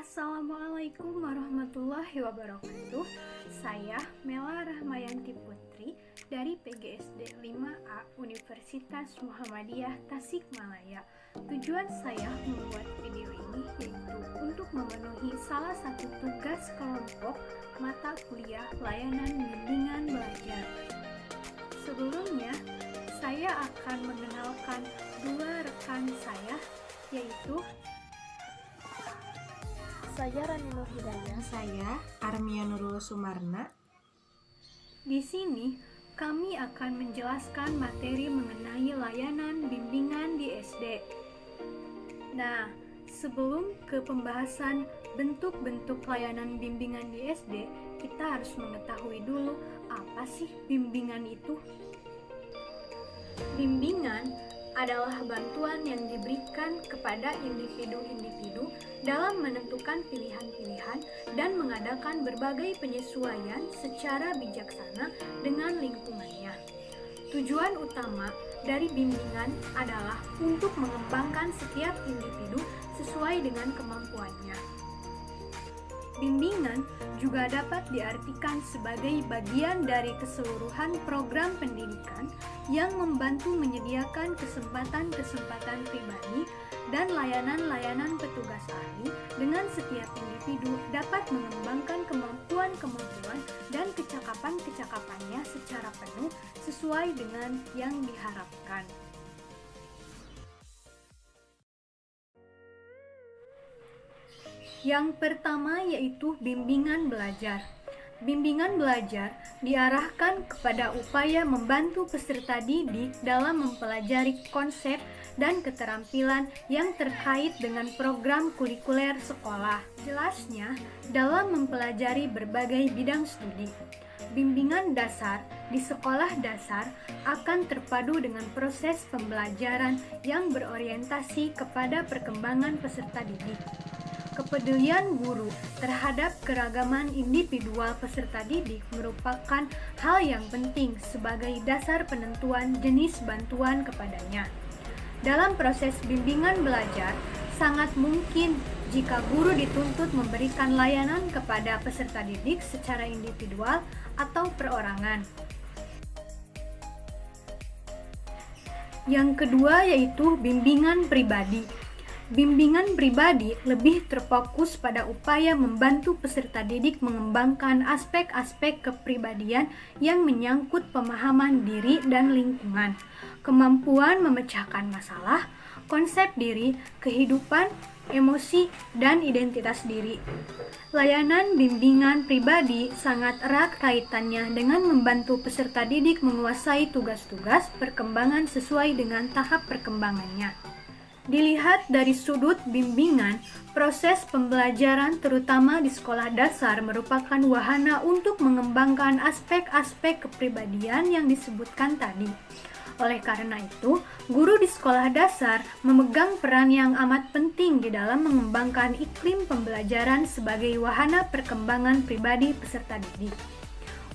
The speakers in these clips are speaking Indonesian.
Assalamualaikum warahmatullahi wabarakatuh. Saya Mela Rahmayanti Putri dari PGSD 5A Universitas Muhammadiyah Tasikmalaya. Tujuan saya membuat video ini yaitu untuk memenuhi salah satu tugas kelompok mata kuliah layanan bimbingan belajar. Sebelumnya, saya akan mengenalkan dua rekan saya, yaitu Saya Rani Nur Hidayah. Saya Armia Nurul Sumarna. Di sini kami akan menjelaskan materi mengenai layanan bimbingan di SD. Nah, sebelum ke pembahasan bentuk-bentuk layanan bimbingan di SD, kita harus mengetahui dulu apa sih bimbingan itu. Bimbingan adalah bantuan yang diberikan kepada individu-individu dalam menentukan pilihan-pilihan dan mengadakan berbagai penyesuaian secara bijaksana dengan lingkungannya. Tujuan utama dari bimbingan adalah untuk mengembangkan setiap individu sesuai dengan kemampuannya. Bimbingan juga dapat diartikan sebagai bagian dari keseluruhan program pendidikan yang membantu menyediakan kesempatan-kesempatan pribadi dan layanan-layanan petugas ahli dengan setiap individu dapat mengembangkan kemampuan-kemampuan dan kecakapan-kecakapannya secara penuh sesuai dengan yang diharapkan. Yang pertama yaitu bimbingan belajar. Bimbingan belajar diarahkan kepada upaya membantu peserta didik dalam mempelajari konsep dan keterampilan yang terkait dengan program kurikuler sekolah. Jelasnya, dalam mempelajari berbagai bidang studi. Bimbingan dasar di sekolah dasar akan terpadu dengan proses pembelajaran yang berorientasi kepada perkembangan peserta didik. Kepedulian guru terhadap keragaman individual peserta didik merupakan hal yang penting sebagai dasar penentuan jenis bantuan kepadanya. Dalam proses bimbingan belajar, sangat mungkin jika guru dituntut memberikan layanan kepada peserta didik secara individual atau perorangan. Yang kedua yaitu bimbingan pribadi. Bimbingan pribadi lebih terfokus pada upaya membantu peserta didik mengembangkan aspek-aspek kepribadian yang menyangkut pemahaman diri dan lingkungan, kemampuan memecahkan masalah, konsep diri, kehidupan, emosi, dan identitas diri. Layanan bimbingan pribadi sangat erat kaitannya dengan membantu peserta didik menguasai tugas-tugas perkembangan sesuai dengan tahap perkembangannya. Dilihat dari sudut bimbingan, proses pembelajaran terutama di sekolah dasar merupakan wahana untuk mengembangkan aspek-aspek kepribadian yang disebutkan tadi. Oleh karena itu, guru di sekolah dasar memegang peran yang amat penting di dalam mengembangkan iklim pembelajaran sebagai wahana perkembangan pribadi peserta didik.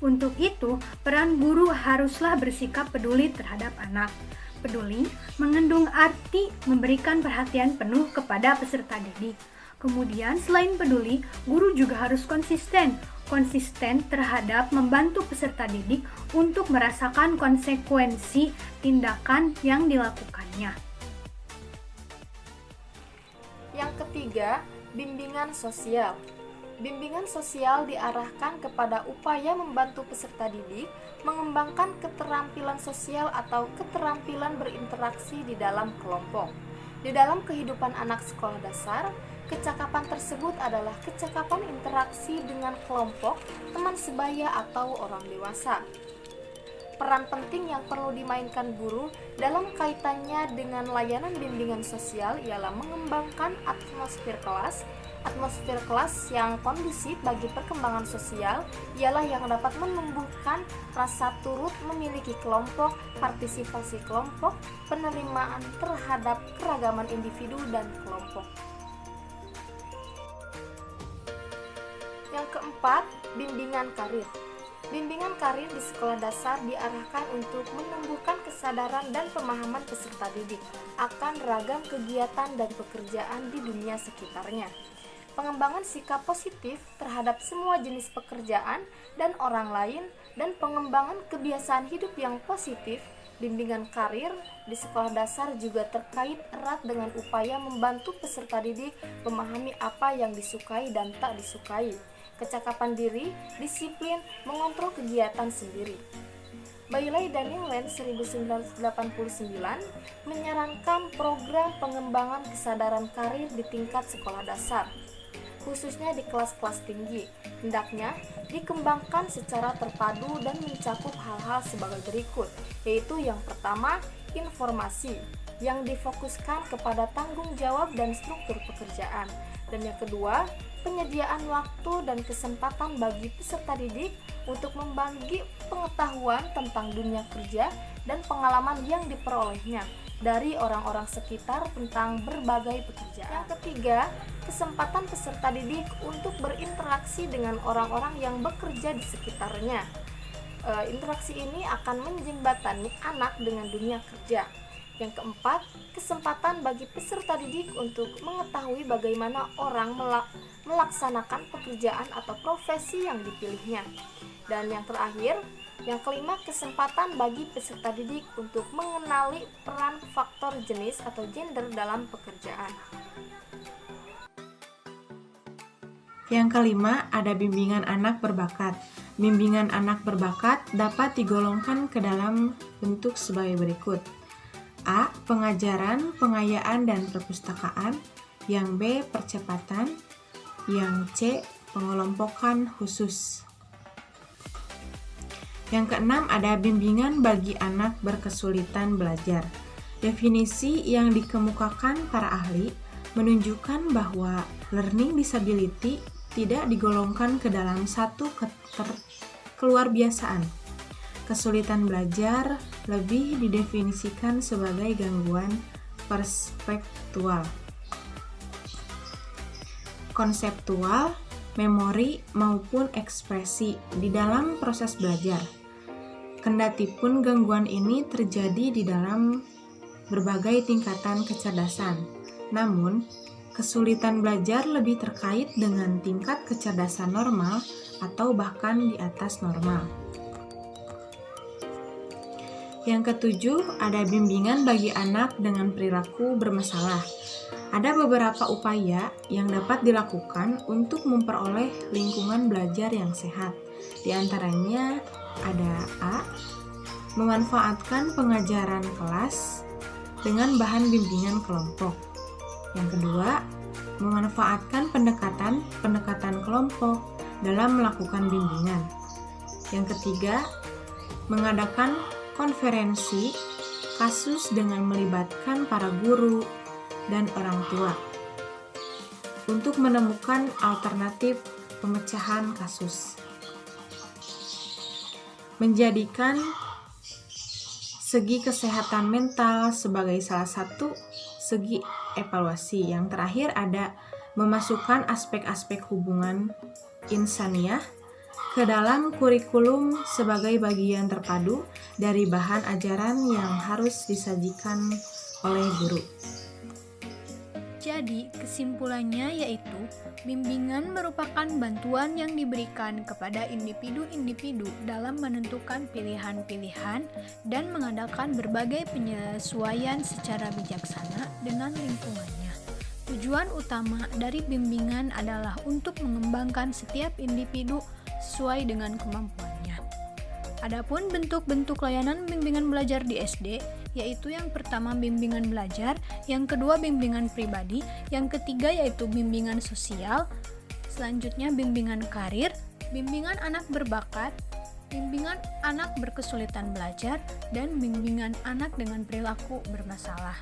Untuk itu, peran guru haruslah bersikap peduli terhadap anak. Peduli mengandung arti memberikan perhatian penuh kepada peserta didik. Kemudian selain peduli, guru juga harus konsisten terhadap membantu peserta didik untuk merasakan konsekuensi tindakan yang dilakukannya. Yang ketiga, bimbingan sosial. Bimbingan sosial diarahkan kepada upaya membantu peserta didik mengembangkan keterampilan sosial atau keterampilan berinteraksi di dalam kelompok. Di dalam kehidupan anak sekolah dasar, kecakapan tersebut adalah kecakapan interaksi dengan kelompok, teman sebaya atau orang dewasa. Peran penting yang perlu dimainkan guru dalam kaitannya dengan layanan bimbingan sosial ialah mengembangkan atmosfer kelas. Atmosfer kelas yang kondusif bagi perkembangan sosial ialah yang dapat menumbuhkan rasa turut memiliki kelompok, partisipasi kelompok, penerimaan terhadap keragaman individu dan kelompok. Yang keempat, bimbingan karir. Bimbingan karir di sekolah dasar diarahkan untuk menumbuhkan kesadaran dan pemahaman peserta didik akan ragam kegiatan dan pekerjaan di dunia sekitarnya. pengembangan sikap positif terhadap semua jenis pekerjaan dan orang lain, dan pengembangan kebiasaan hidup yang positif. Bimbingan karir di sekolah dasar juga terkait erat dengan upaya membantu peserta didik memahami apa yang disukai dan tak disukai, kecakapan diri, disiplin, mengontrol kegiatan sendiri. Bailey dan Newland 1989 menyarankan program pengembangan kesadaran karir di tingkat sekolah dasar, khususnya di kelas-kelas tinggi, hendaknya dikembangkan secara terpadu dan mencakup hal-hal sebagai berikut, yaitu yang pertama, informasi, yang difokuskan kepada tanggung jawab dan struktur pekerjaan, dan yang kedua, penyediaan waktu dan kesempatan bagi peserta didik untuk membagi pengetahuan tentang dunia kerja dan pengalaman yang diperolehnya dari orang-orang sekitar tentang berbagai pekerjaan. Yang ketiga, kesempatan peserta didik untuk berinteraksi dengan orang-orang yang bekerja di sekitarnya. Interaksi ini akan menjembatani anak dengan dunia kerja. Yang keempat, kesempatan bagi peserta didik untuk mengetahui bagaimana orang melaksanakan pekerjaan atau profesi yang dipilihnya. Dan yang terakhir, yang kelima, kesempatan bagi peserta didik untuk mengenali peran faktor jenis atau gender dalam pekerjaan. Yang kelima, ada bimbingan anak berbakat. Bimbingan anak berbakat dapat digolongkan ke dalam bentuk sebagai berikut. A. Pengajaran, pengayaan, dan perpustakaan. Yang B. Percepatan. Yang C. Pengelompokan khusus. Yang keenam, ada bimbingan bagi anak berkesulitan belajar. Definisi yang dikemukakan para ahli menunjukkan bahwa learning disability tidak digolongkan ke dalam satu keluarbiasaan. Kesulitan belajar lebih didefinisikan sebagai gangguan perspektual, konseptual, memori, maupun ekspresi di dalam proses belajar. Kendatipun gangguan ini terjadi di dalam berbagai tingkatan kecerdasan, namun kesulitan belajar lebih terkait dengan tingkat kecerdasan normal atau bahkan di atas normal. Yang ketujuh, ada bimbingan bagi anak dengan perilaku bermasalah. Ada beberapa upaya yang dapat dilakukan untuk memperoleh lingkungan belajar yang sehat. Di antaranya ada A. Memanfaatkan pengajaran kelas dengan bahan bimbingan kelompok. Yang kedua, memanfaatkan pendekatan kelompok dalam melakukan bimbingan. Yang ketiga, mengadakan konferensi kasus dengan melibatkan para guru dan orang tua untuk menemukan alternatif pemecahan kasus. Menjadikan segi kesehatan mental sebagai salah satu segi evaluasi. Yang terakhir ada memasukkan aspek-aspek hubungan insaniah ke dalam kurikulum sebagai bagian terpadu dari bahan ajaran yang harus disajikan oleh guru. Jadi, kesimpulannya yaitu bimbingan merupakan bantuan yang diberikan kepada individu-individu dalam menentukan pilihan-pilihan dan mengadakan berbagai penyesuaian secara bijaksana dengan lingkungannya. Tujuan utama dari bimbingan adalah untuk mengembangkan setiap individu sesuai dengan kemampuannya. Adapun bentuk-bentuk layanan bimbingan belajar di SD, yaitu yang pertama bimbingan belajar, yang kedua bimbingan pribadi, yang ketiga yaitu bimbingan sosial, selanjutnya bimbingan karir, bimbingan anak berbakat, bimbingan anak berkesulitan belajar, dan bimbingan anak dengan perilaku bermasalah.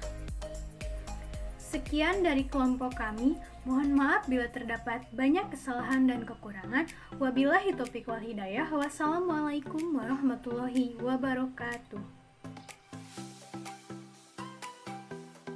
Sekian dari kelompok kami. Mohon maaf bila terdapat banyak kesalahan dan kekurangan. Wabillahi taufiq wal hidayah. Wassalamualaikum warahmatullahi wabarakatuh.